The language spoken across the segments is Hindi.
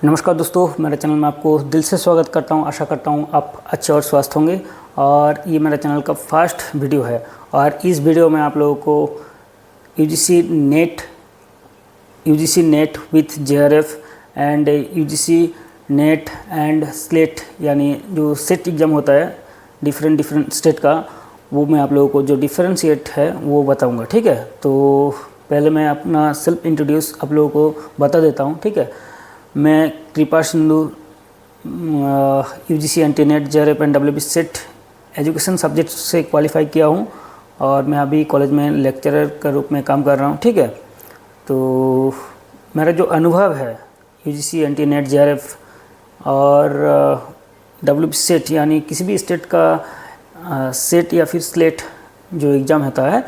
नमस्कार दोस्तों, मेरे चैनल में आपको दिल से स्वागत करता हूं। आशा करता हूं आप अच्छे और स्वस्थ होंगे। और ये मेरा चैनल का फर्स्ट वीडियो है और इस वीडियो में आप लोगों को UGC net with JRF and UGC net and slate, यानी जो सेट एग्ज़ाम होता है डिफरेंट स्टेट का, वो मैं आप लोगों को जो डिफरेंशिएट है वो बताऊँगा। ठीक है, तो पहले मैं अपना सेल्फ इंट्रोड्यूस आप लोगों को बता देता हूँ। ठीक है, मैं कृपा Sindhu UGC anti-net JRF and WB set education subject से क्वालिफाई किया हूँ और मैं अभी कॉलेज में लेक्चरर के रूप में काम कर रहा हूँ। ठीक है, तो मेरा जो अनुभव है यूजीसी एंटी-नेट जेआरएफ और डब्ल्यूबी सेट, यानी किसी भी स्टेट का सेट या फिर स्लेट जो एग्ज़ाम होता है,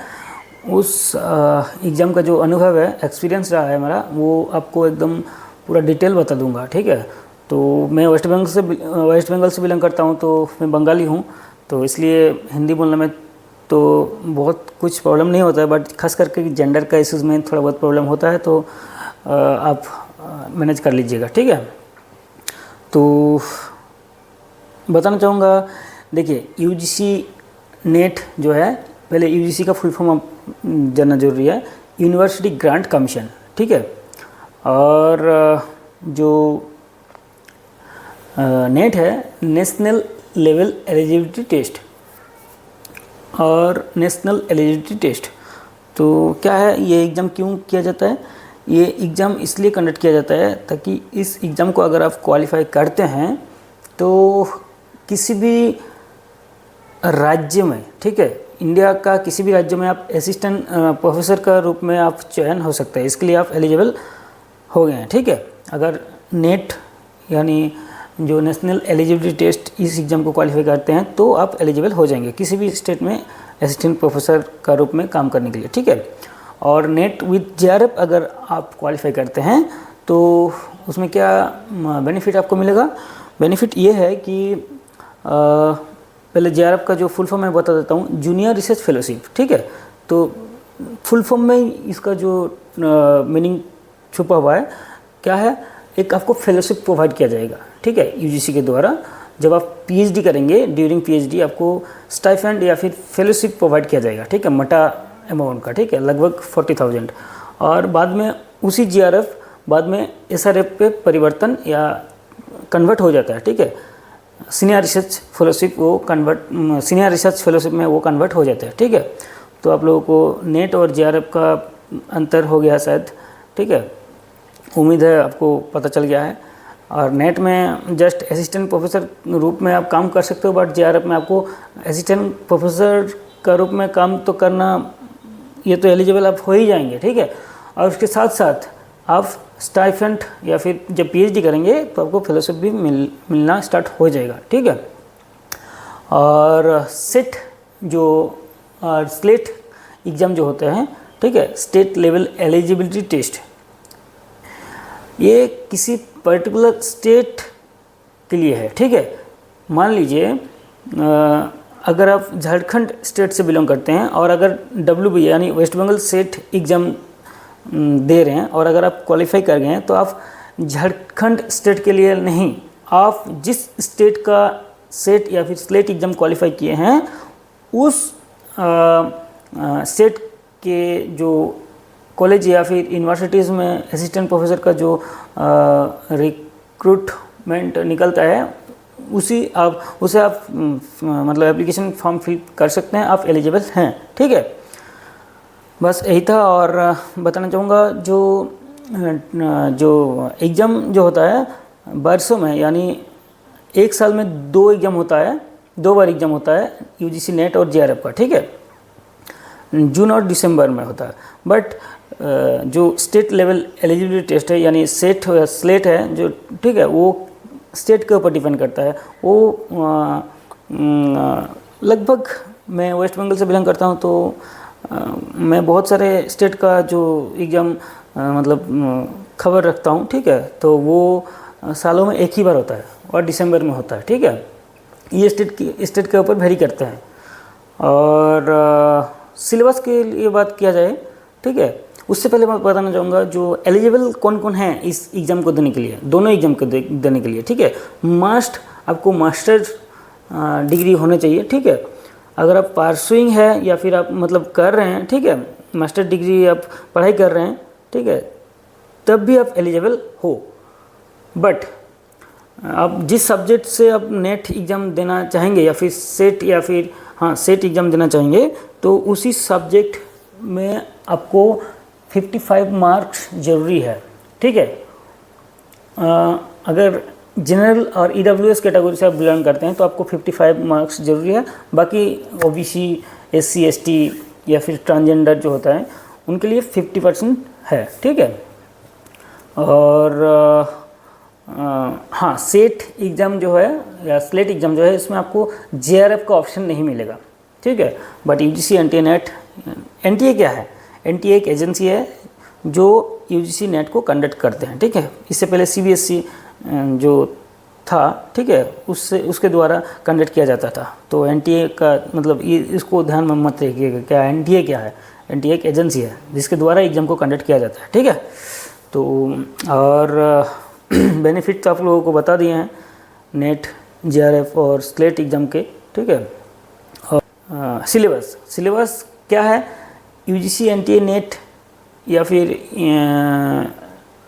उस एग्ज़ाम का जो अनुभव है, एक्सपीरियंस रहा है मेरा, वो आपको एकदम पूरा डिटेल बता दूंगा। ठीक है, तो मैं वेस्ट बंगाल से बिलोंग करता हूँ, तो मैं बंगाली हूँ, तो इसलिए हिंदी बोलने में तो बहुत कुछ प्रॉब्लम नहीं होता है, बट खास करके जेंडर का इश्यूज़ में थोड़ा बहुत प्रॉब्लम होता है, तो आप मैनेज कर लीजिएगा। ठीक है, तो बताना चाहूँगा, देखिए यूजीसी नेट जो है, पहले यूजीसी का फुल फॉर्म आप जानना जरूरी है, यूनिवर्सिटी ग्रांट कमीशन। ठीक है, और जो नेट है, नेशनल लेवल एलिजिबिलिटी टेस्ट और नेशनल एलिजिबिलिटी टेस्ट। तो क्या है, ये एग्ज़ाम क्यों किया जाता है? ये एग्ज़ाम इसलिए कंडक्ट किया जाता है ताकि इस एग्ज़ाम को अगर आप क्वालिफाई करते हैं तो किसी भी राज्य में, ठीक है, इंडिया का किसी भी राज्य में आप असिस्टेंट प्रोफेसर का रूप में आप चयन हो सकते हैं। इसके लिए आप एलिजिबल हो गए हैं। ठीक है, अगर नेट यानी जो नेशनल एलिजिबिलिटी टेस्ट इस एग्ज़ाम को क्वालिफाई करते हैं तो आप एलिजिबल हो जाएंगे किसी भी स्टेट में असिस्टेंट प्रोफेसर का रूप में काम करने के लिए। ठीक है, और नेट विथ जेआरएफ अगर आप क्वालिफाई करते हैं तो उसमें क्या बेनिफिट आपको मिलेगा? बेनिफिट ये है कि पहले जेआरएफ का जो फुल फॉर्म मैं बता देता हूँ, जूनियर रिसर्च फेलोशिप। ठीक है, तो फुल फॉर्म में इसका जो मीनिंग छुपा हुआ है क्या है, एक आपको फेलोशिप प्रोवाइड किया जाएगा। ठीक है, यूजीसी के द्वारा जब आप पीएचडी करेंगे, ड्यूरिंग पीएचडी आपको स्टाइपेंड या फिर फेलोशिप प्रोवाइड किया जाएगा। ठीक है, मटा अमाउंट का, ठीक है, लगभग 40,000। और बाद में उसी जीआरएफ बाद में एसआरएफ पे परिवर्तन या कन्वर्ट हो जाता है। ठीक है, सीनियर रिसर्च फेलोशिप में वो कन्वर्ट हो जाता है। ठीक है, तो आप लोगों को नेट और जेआरएफ का अंतर हो गया शायद। ठीक है, उम्मीद है आपको पता चल गया है। और नेट में जस्ट असिस्टेंट प्रोफेसर रूप में आप काम कर सकते हो, बट जेआरएफ में आपको असिस्टेंट प्रोफेसर का रूप में काम तो करना, ये तो एलिजिबल आप हो ही जाएंगे। ठीक है, और उसके साथ साथ आप स्टाइपेंड या फिर जब पीएचडी करेंगे तो आपको फेलोशिप भी मिलना स्टार्ट हो जाएगा। ठीक है, और सेट जो स्लेट एग्ज़ाम जो होते हैं, ठीक है, स्टेट लेवल एलिजिबिलिटी टेस्ट, ये किसी पर्टिकुलर स्टेट के लिए है। ठीक है, मान लीजिए अगर आप झारखंड स्टेट से बिलोंग करते हैं और अगर डब्ल्यूबी यानी वेस्ट बंगाल सेट एग्ज़ाम दे रहे हैं और अगर आप क्वालिफाई कर गए हैं, तो आप झारखंड स्टेट के लिए नहीं, आप जिस स्टेट का सेट या फिर स्लेट एग्ज़ाम क्वालिफाई किए हैं उस स्टेट के जो कॉलेज या फिर यूनिवर्सिटीज़ में असिस्टेंट प्रोफेसर का जो रिक्रूटमेंट निकलता है, उसे आप मतलब एप्लीकेशन फॉर्म फिल कर सकते हैं, आप एलिजिबल हैं। ठीक है, बस यही था। और बताना चाहूँगा, जो एग्ज़ाम जो होता है वर्षों में, यानी एक साल में 2 एग्ज़ाम होता है, 2 बार एग्ज़ाम होता है यूजीसी नेट और जेआरएफ का। ठीक है, जून और दिसंबर में होता है। बट जो स्टेट लेवल एलिजिबिलिटी टेस्ट है, यानी सेट या स्लेट है जो, ठीक है, वो स्टेट के ऊपर डिपेंड करता है। वो लगभग, मैं वेस्ट बंगाल से बिलोंग करता हूँ, तो मैं बहुत सारे स्टेट का जो एग्ज़ाम मतलब खबर रखता हूँ। ठीक है, तो वो सालों में एक ही बार होता है और दिसंबर में होता है। ठीक है, ये स्टेट के ऊपर वेरी करते हैं। और सिलेबस के लिए बात किया जाए, ठीक है, उससे पहले मैं बताना चाहूँगा जो एलिजिबल कौन कौन है इस एग्ज़ाम को देने के लिए, दोनों एग्ज़ाम को देने के लिए, ठीक है। मस्ट आपको मास्टर डिग्री होना चाहिए, ठीक है। अगर आप परसुइंग है या फिर आप मतलब कर रहे हैं, ठीक है, मास्टर डिग्री आप पढ़ाई कर रहे हैं, ठीक है, तब भी आप एलिजिबल हो। बट आप जिस सब्जेक्ट से आप नेट एग्ज़ाम देना चाहेंगे या फिर सेट या फिर सेट एग्ज़ाम देना चाहेंगे, तो उसी सब्जेक्ट में आपको 55 मार्क्स ज़रूरी है, ठीक है। अगर जनरल और EWS कैटेगरी से आप बिलोंग करते हैं तो आपको 55 मार्क्स ज़रूरी है। बाकी OBC, SC, ST या फिर ट्रांसजेंडर जो होता है उनके लिए 50% है, ठीक है। और हाँ, सेट एग्ज़ाम जो है या स्लेट एग्ज़ाम जो है इसमें आपको JRF का ऑप्शन नहीं मिलेगा, ठीक है। But UGC NTA net, NTA क्या है? NTA एक एजेंसी है जो UGC नेट को कंडक्ट करते हैं, ठीक है। इससे पहले CBSE जो था, ठीक है, उसके द्वारा कंडक्ट किया जाता था। तो NTA का मतलब ये इसको ध्यान में मत रखिएगा, क्या NTA क्या है? NTA एक एजेंसी है जिसके द्वारा एग्ज़ाम को कंडक्ट किया जाता है, ठीक है। तो और बेनिफिट तो आप लोगों को बता दिए हैं नेट, JRF और स्लेट एग्ज़ाम के, ठीक है। और सिलेबस क्या है? UGC NTA नेट या फिर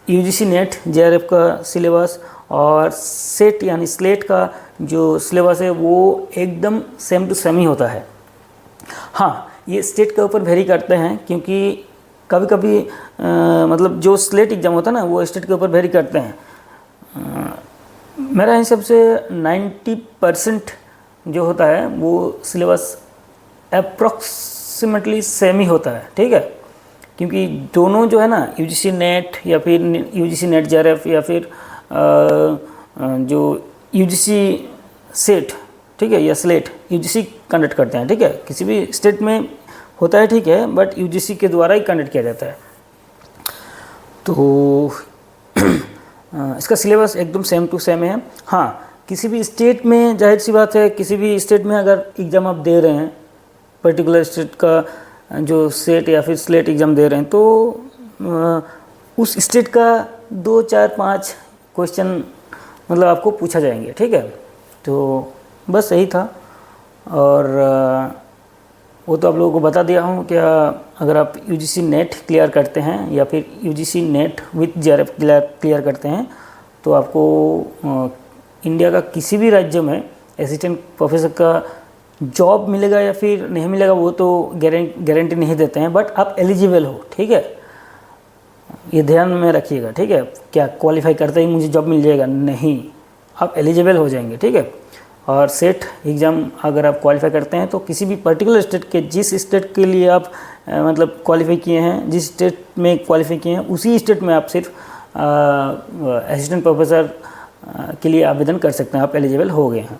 UGC नेट JRF का सिलेबस और सेट यानी स्लेट का जो सिलेबस है वो एकदम सेम टू सेम ही होता है। हाँ, ये स्टेट के ऊपर वेरी करते हैं क्योंकि कभी कभी मतलब जो स्लेट एग्ज़ाम होता है ना वो स्टेट के ऊपर वेरी करते हैं। मेरा हिसाब से 90% जो होता है वो सिलेबस अप्रॉक्सीमेटली सेम ही होता है, ठीक है। क्योंकि दोनों जो है ना UGC नेट या फिर UGC नेट JRF या फिर जो UGC सेट, ठीक है, या स्लेट UGC कंडक्ट करते हैं, ठीक है। किसी भी स्टेट में होता है, ठीक है, बट UGC के द्वारा ही कंडक्ट किया जाता है। तो इसका सिलेबस एकदम सेम टू सेम है। हाँ, किसी भी स्टेट में जाहिर सी बात है, किसी भी स्टेट में अगर एग्ज़ाम आप दे रहे हैं, पर्टिकुलर स्टेट का जो सेट या फिर स्लेट एग्ज़ाम दे रहे हैं, तो उस स्टेट का 2, 4, 5 क्वेश्चन मतलब आपको पूछा जाएंगे, ठीक है। तो बस यही था। और वो तो आप लोगों को बता दिया हूँ क्या, अगर आप UGC नेट क्लियर करते हैं या फिर UGC net with JRF clear करते हैं तो आपको इंडिया का किसी भी राज्य में असिस्टेंट प्रोफेसर का जॉब मिलेगा या फिर नहीं मिलेगा वो तो गारंटी नहीं देते हैं, बट आप एलिजिबल हो, ठीक है। ये ध्यान में रखिएगा, ठीक है। क्या क्वालिफाई करते ही मुझे जॉब मिल जाएगा? नहीं, आप एलिजिबल हो जाएंगे, ठीक है। और सेट एग्ज़ाम अगर आप क्वालिफाई करते हैं तो किसी भी पर्टिकुलर स्टेट के, जिस स्टेट के लिए आप मतलब क्वालिफाई किए हैं, जिस स्टेट में क्वालिफाई किए हैं उसी स्टेट में आप सिर्फ असिस्टेंट प्रोफेसर के लिए आवेदन कर सकते हैं, आप एलिजिबल हो गए हैं।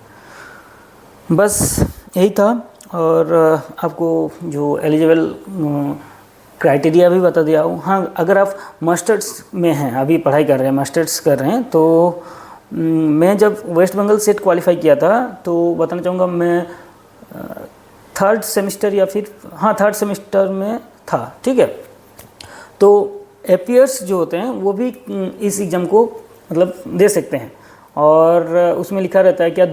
बस यही था। और आपको जो एलिजिबल क्राइटेरिया भी बता दिया हूँ। हाँ, अगर आप मास्टर्स में हैं, अभी पढ़ाई कर रहे हैं, मास्टर्स कर रहे हैं, तो मैं जब वेस्ट बंगाल सेट क्वालिफाई किया था तो बताना चाहूँगा मैं थर्ड सेमेस्टर या फिर थर्ड सेमेस्टर में था, ठीक है। तो एपियर्स जो होते हैं वो भी इस एग्ज़ाम को मतलब दे सकते हैं। और उसमें लिखा रहता है क्या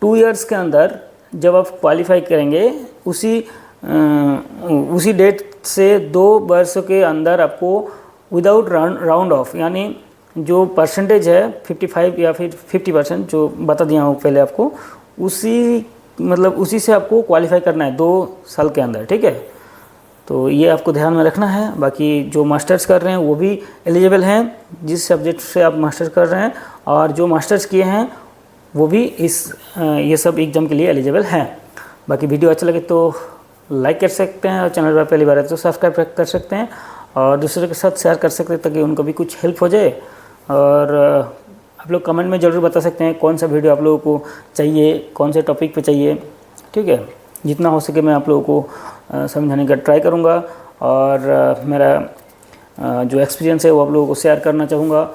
2 ईयर्स के अंदर जब आप क्वालिफाई करेंगे उसी डेट से 2 वर्षों के अंदर आपको विदाउट राउंड ऑफ यानी जो परसेंटेज है 55 या फिर 50% जो बता दिया हूँ पहले आपको, उसी से आपको क्वालिफाई करना है 2 साल के अंदर, ठीक है। तो ये आपको ध्यान में रखना है। बाकी जो मास्टर्स कर रहे हैं वो भी एलिजिबल हैं जिस सब्जेक्ट से आप मास्टर्स कर रहे हैं, और जो मास्टर्स किए हैं वो भी ये सब एग्ज़ाम के लिए एलिजिबल हैं। बाकी वीडियो अच्छा लगे तो लाइक कर सकते हैं, और चैनल पर पहली बार है तो सब्सक्राइब कर सकते हैं, और दूसरे के साथ शेयर कर सकते हैं ताकि उनको भी कुछ हेल्प हो जाए। और आप लोग कमेंट में ज़रूर बता सकते हैं कौन सा वीडियो आप लोगों को चाहिए, कौन से टॉपिक पे चाहिए, ठीक है। जितना हो सके मैं आप लोगों को समझाने का ट्राई करूँगा, और मेरा जो एक्सपीरियंस है वो आप लोगों को शेयर करना चाहूँगा।